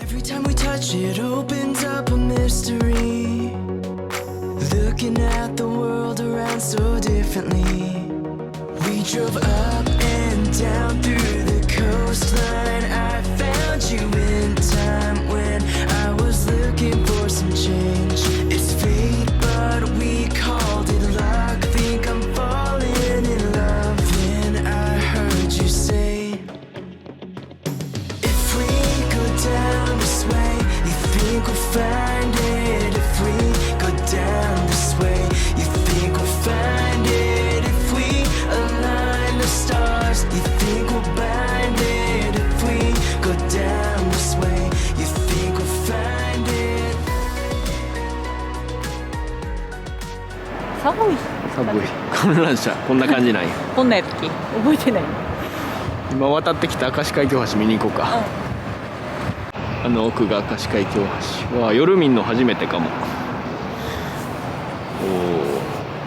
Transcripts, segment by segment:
Every time we touch it opens up a mystery. Looking at the world around so differently. We drove up and down through the coastline. I found you in time when I was looking for some change. It's fate, but we called it luck. Think I'm falling in love. Then I heard you say, if we go down this way, you think we'll find it. If we go down this way, you think we'll find it. If we align the stars, you think we'll bind it. If we go down this way, you think we'll find it. 寒い。寒い。観覧車こんな感じなんや。こんなやったっけ覚えてない。今渡ってきた明石海峡橋見に行こうか。あの奥が明石海峡橋。わあ、夜見んの初めてかも。お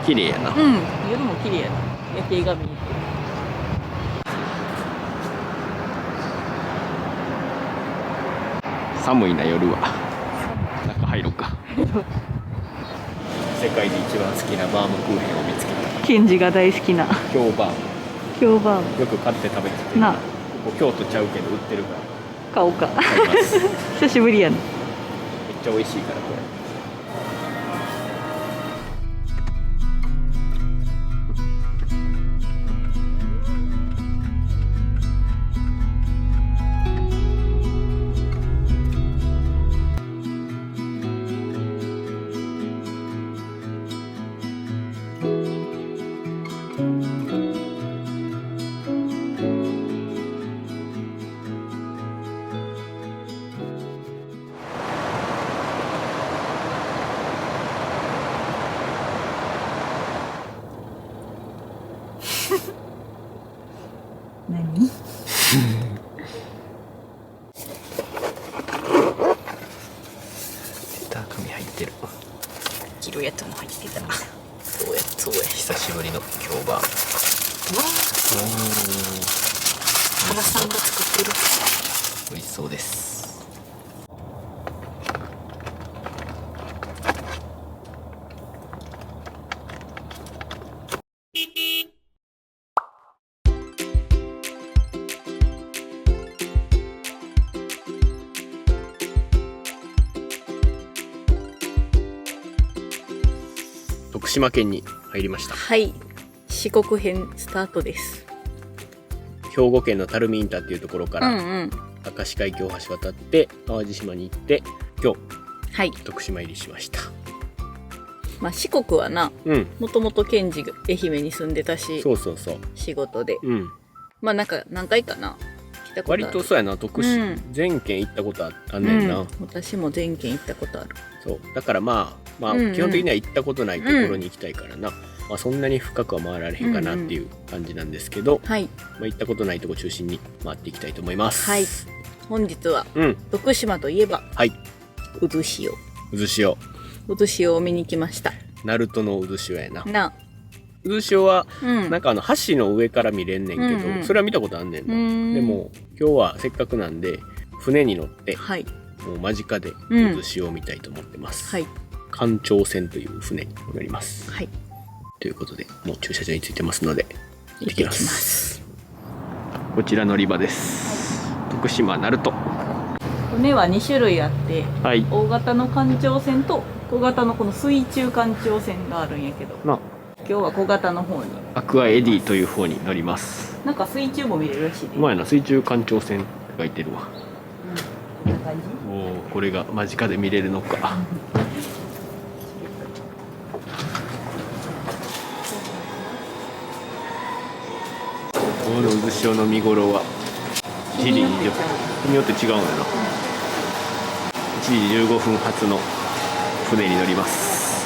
お、綺麗やな。うん、夜も綺麗やな。夜景が見に行ってる。寒いな夜は。中入ろうか。世界で一番好きなバームクーヘンを見つけた。ケンジが大好きな京バーム。京バームよく買って食べてて。な。ここ京都ちゃうけど売ってるから。買おうか。買います。めっ久しぶりやな。ちゃ美味しいからこれ。何？出た紙入ってる。黄色いやつも入ってた。そうやそうや、久しぶりの京バーム。わあ、原さんが作ってる。美味しそうです。徳島県に入りました。はい、四国編スタートです。兵庫県の垂水インターっていうところから、うん。明石海峡橋渡って淡路島に行って今日はい。徳島入りしました。まあ四国はな、もともとケンジが愛媛に住んでたし、そうそうそう。仕事で。うん。まあなんか何回かな来たことある。割とそうやな、徳島、全県行ったことあんねんな。私も全県行ったことある。そうだからまあ、基本的には行ったことないところに行きたいからな、まあ、そんなに深くは回られへんかなっていう感じなんですけど、はい。まあ、行ったことないとこ中心に回っていきたいと思います。はい。本日はうん徳島といえばはい。渦潮。渦潮。渦潮を見に来ました。鳴門の渦潮やな。な。渦潮はうん。なんか橋の上から見れんねんけど、うんうんそれは見たことあんねんな。うんでも今日はせっかくなんで船に乗ってはい。もう間近でうん渦潮を見たいと思ってます。はい。環状線という船に乗ります。はい。ということでもう駐車場に着いてますので行ってきま行ってきますす。こちら乗り場です。徳島鳴門。船は2種類あって、はい。大型の環状線と小型のこの水中環状線があるんやけど、ま今日は小型の方に。あアクアエディという方に乗ります。なんか水中も見れるらしいで。前の水中環状線って書いてるわ。こんな感じ。おお、これが間近で見れるのか。この渦潮の見頃は1時20分日によって違うんやな。1時15分発の船に乗ります。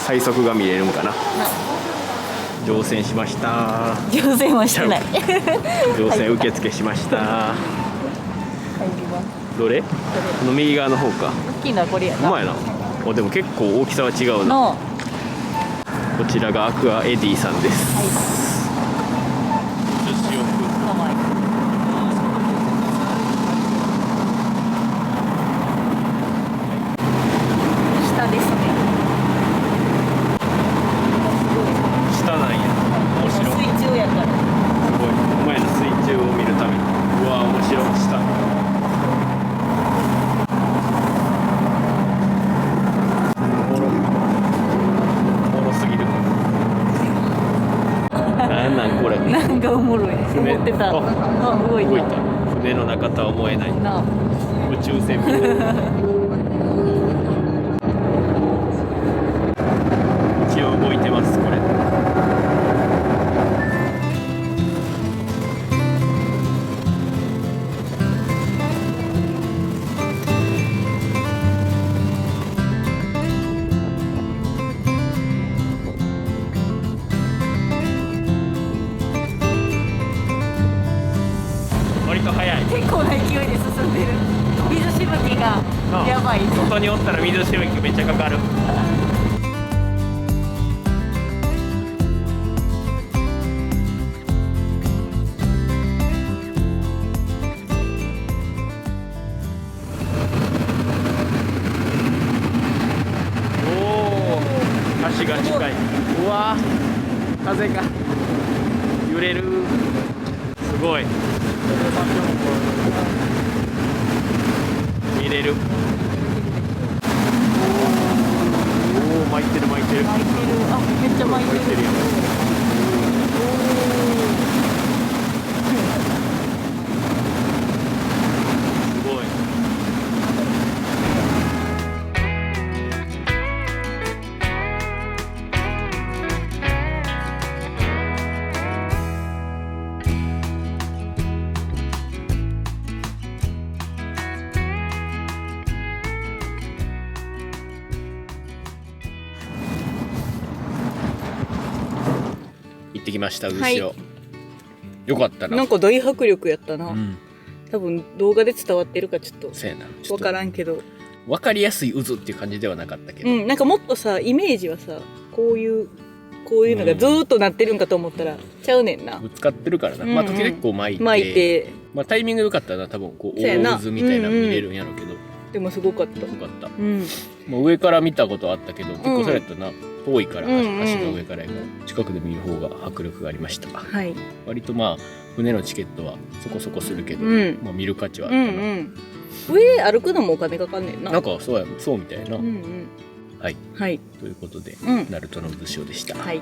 最速が見れるんかな。乗船しました。乗船はしてない。乗船受付しましたどれ？この右側の方か。大きいのはこれやな。うまいな。おでも結構大きさは違うな。の。こちらがアクアエディさんです。はい。名前。ってた。あ、動いた。船の中とは思えないなあ。宇宙船一応動いてますこれ。割と早い。結構な勢いで進んでる。水しぶきがやばい。外におったら水しぶきめっちゃかかる。橋が近い。うわー、風が揺れる。すごい見れる。おお、巻いてる巻いてる。巻いてる。あ、めっちゃ巻いてる。巻いてるよ。すごい。行ってきました渦潮、よかったな。なんか大迫力やったな。うん、多分動画で伝わってるかちょっとそうやな。分からんけど、分かりやすい渦っていう感じではなかったけど、なんかもっとさイメージはさこういうのがずーっとなってるんかと思ったらちゃうねんな。ぶつかってるからな。うんうんまあ時々こう巻いて、まあタイミング良かったら多分こうそうやな大渦みたいなの見れるんやろうけど、でもすごかった。よかった。うんもう上から見たことあったけど、結構それやったな。遠いから、うんうん足が上からやから近くで見る方が迫力がありました。はい。割とまあ船のチケットはそこそこするけど、うんまあ見る価値はあうったな。んうん上歩くのもお金かかんねんな。なんかそうみたいな。うんうんはい。はいということで、うんナルトの渦潮でした。はい。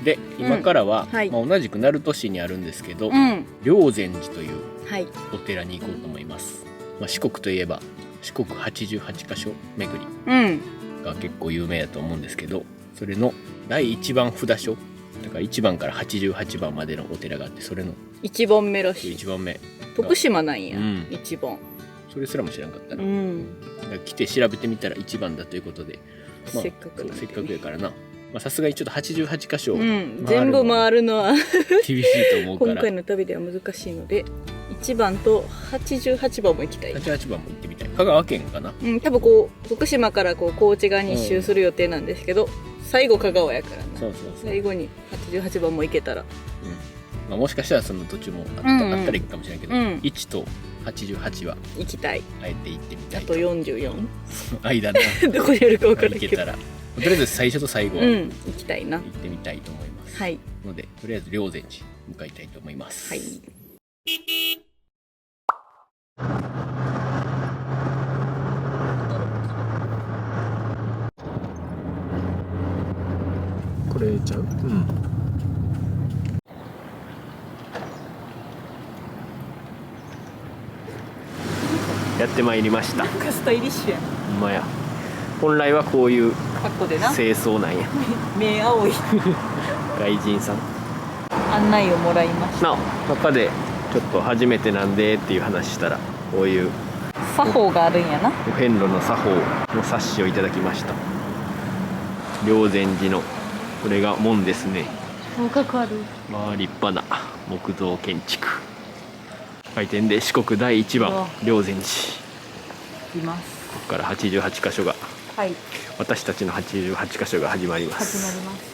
で今からは、はいまあ、同じく鳴門市にあるんですけど、うん霊山寺というはいお寺に行こうと思います。まあ、四国といえば四国88カ所巡りうんが結構有名だと思うんですけど、それの第1番札所だから1番から88番までのお寺があって、それの一番目らしい。 1番目、徳島なんや、うん一番。それすらも知らんかったな、うんだから来て調べてみたら1番だということで、まあせっかくなんでせっかくやからな、さすがにちょっと88箇所うん、全部回るのは厳しいと思うから今回の旅では難しいので1番と88番も行きたい。 88番も行ってみたい。香川県かな。うん、多分こう福島からこう高知側に一周する予定なんですけど、最後香川やからな。そう最後に88番も行けたら。まあ、もしかしたらその途中もあった,、うんうんあったら行くかもしれないけど、うん1と88は行きたい。あえて行ってみたいあと44間のどこにあるか分からんけど行けたらとりあえず最初と最後は行うん行きたいな。ってみたいと思います、はいのでとりあえず霊山寺向かいたいと思います。はい。これちゃう？うん。やってまいりました。なんかスタイリッシュやん。ほんまや。本来はこういう格好でな。清掃なんや。目青い外人さん。案内をもらいました。なお、中でちょっと初めてなんでっていう話したら、こういう作法があるんやな。お遍路の作法の冊子をいただきました。霊山寺のこれが門ですね。頭角ある。まあ立派な木造建築。開店で四国第1うわ番霊山寺。います。ここから88箇所が、はい。私たちの88箇所が始まります。始まります。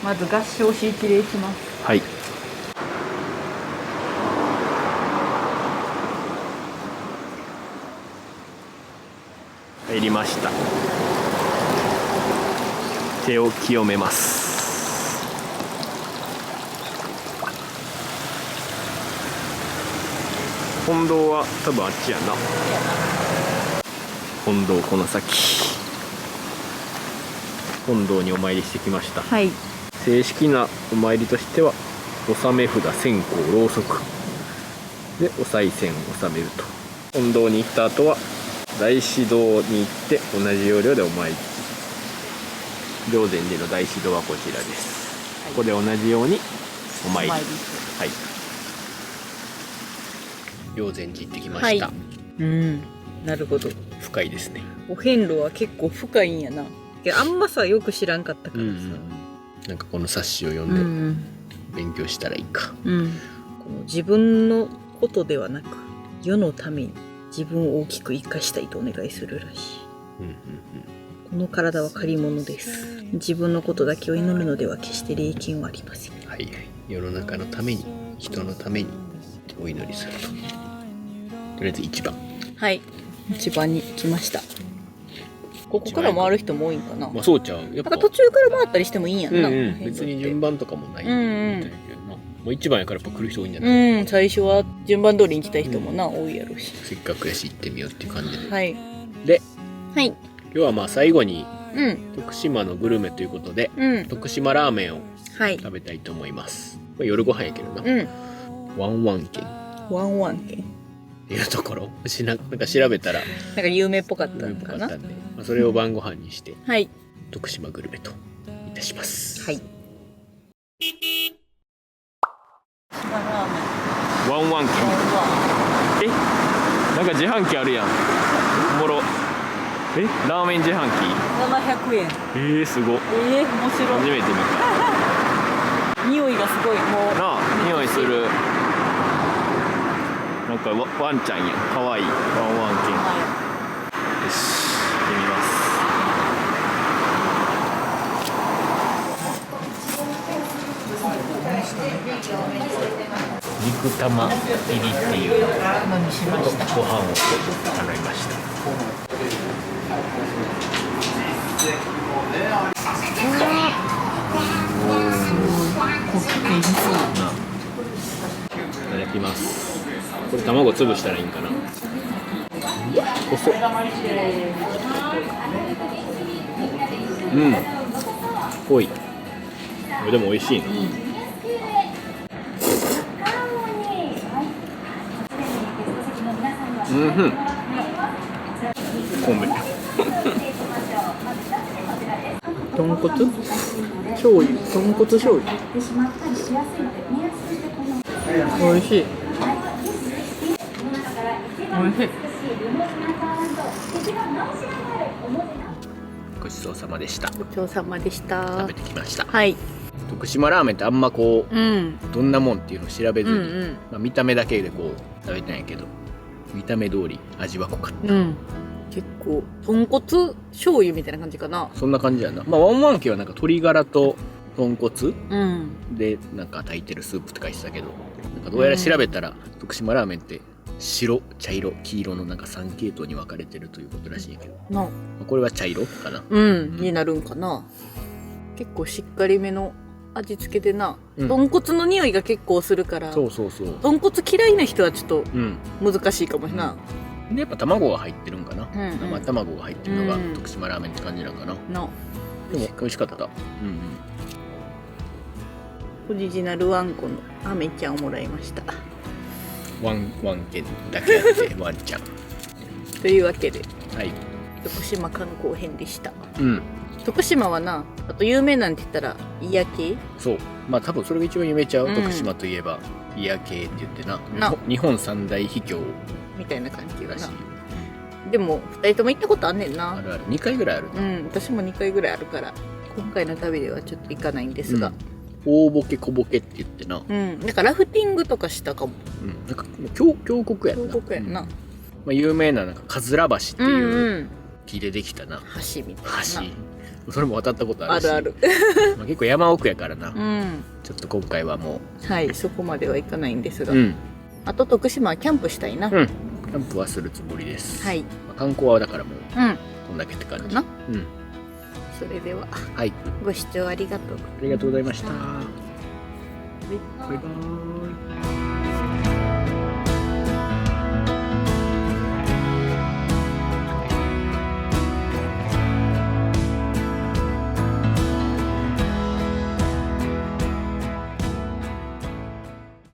まず合掌し一礼します。はい。入りました。手を清めます。本堂は多分あっちやな。本堂この先。本堂にお参りしてきました。はい。正式なお参りとしては納め札、線香、ろうそくでお賽銭を納めると。本堂に行った後は大師堂に行って同じ要領でお参り。霊山寺の大師堂はこちらです、ここで同じようにお参り。はい、霊山寺行ってきました、なるほど。深いですね。お遍路は結構深いんやな。いや、あんまさよく知らんかったからさ、なんかこの冊子を読んで勉強したらいいか、この自分のことではなく世のために自分を大きく生かしたいとお願いするらしい。この体は借り物です。自分のことだけを祈るのでは決して礼金はありません。はいはい。世の中のために、人のためにお祈りすると。とりあえず1番。はい、1番に来ました。ここから回る人も多いんかな。まあそうちゃう。やっぱなんか途中から回ったりしてもいいんやんな。別に順番とかもないみたいやけどな。もう1番やからやっぱ来る人多いんじゃない？最初は順番通りに来た人もな、多いやろうし。せっかくやし行ってみようっていう感じで。はい。で、はい。今日はまあ最後に徳島のグルメということで、徳島ラーメンを食べたいと思います。これ夜ご飯やけどな。ワンワン軒。ワンワン軒。っていうところなんか調べたらなんか有名っぽかったのかな。それを晩ご飯にして、徳島グルメといたします。はい。ワンワン軒。なんか自販機あるやん。おもろ。ラーメン自販機700円。すごっ。面白い。初めて見た。匂いがすごい。もうなあ、匂いする。なんかワンちゃんやん。かわいいワンワン犬。よし、行ってみます。肉玉入りっていうご飯を頼みました。いただきます。これ卵潰したらいいんかな。細っ。濃い。これでも美味しいな。米。豚骨醤油、豚骨醤油。美味しい。ごちそうさまでした。ごちそうさまでした。食べてきました。はい。徳島ラーメンってあんまこう、どんなもんっていうのを調べずに、見た目だけでこう食べたんやけど、見た目通り味は濃かった。結構豚骨醤油みたいな感じかな。そんな感じやな。ワンワン家はなんか鶏ガラと豚骨でなんか炊いてるスープって書いてたけど、なんかどうやら調べたら徳島ラーメンって白、茶色、黄色のなんか3系統に分かれてるということらしいけど、これは茶色かな。になるんかな。結構しっかりめの味付けでな、豚骨の匂いが結構するから、豚骨嫌いな人はちょっと難しいかもしれない。でやっぱ卵が入ってるんかな。生卵が入ってるのが徳島ラーメンって感じなんかな。でも美味しかった。オリジナルワンコのアメちゃんをもらいました。ワン犬だけあってワンちゃん。というわけで、徳島観光編でした。徳島はな、あと有名なんて言ったら祖谷系。そう、まあ多分それが一番有名ちゃう。徳島といえば祖谷系って言ってな、日本三大秘境みたいな感じらしい。でも2人とも行ったことあんねんな。あるある。2回ぐらいある。私も2回ぐらいあるから、今回の旅ではちょっと行かないんですが、大ボケ小ボケって言ってな。なんかラフティングとかしたかも。なんか峡谷やんな。峡谷やんな。有名ななんかかずら橋っていう木でできたな橋みたいな。橋。それも渡ったことあるし。ある。結構山奥やからな。ちょっと今回はもうそこまでは行かないんですが、あと徳島はキャンプしたいな。キャンプはするつもりです。観光はだからもうこんだけって感じ。それではご視聴ありがとう。ありがとうございました。バイバーイ。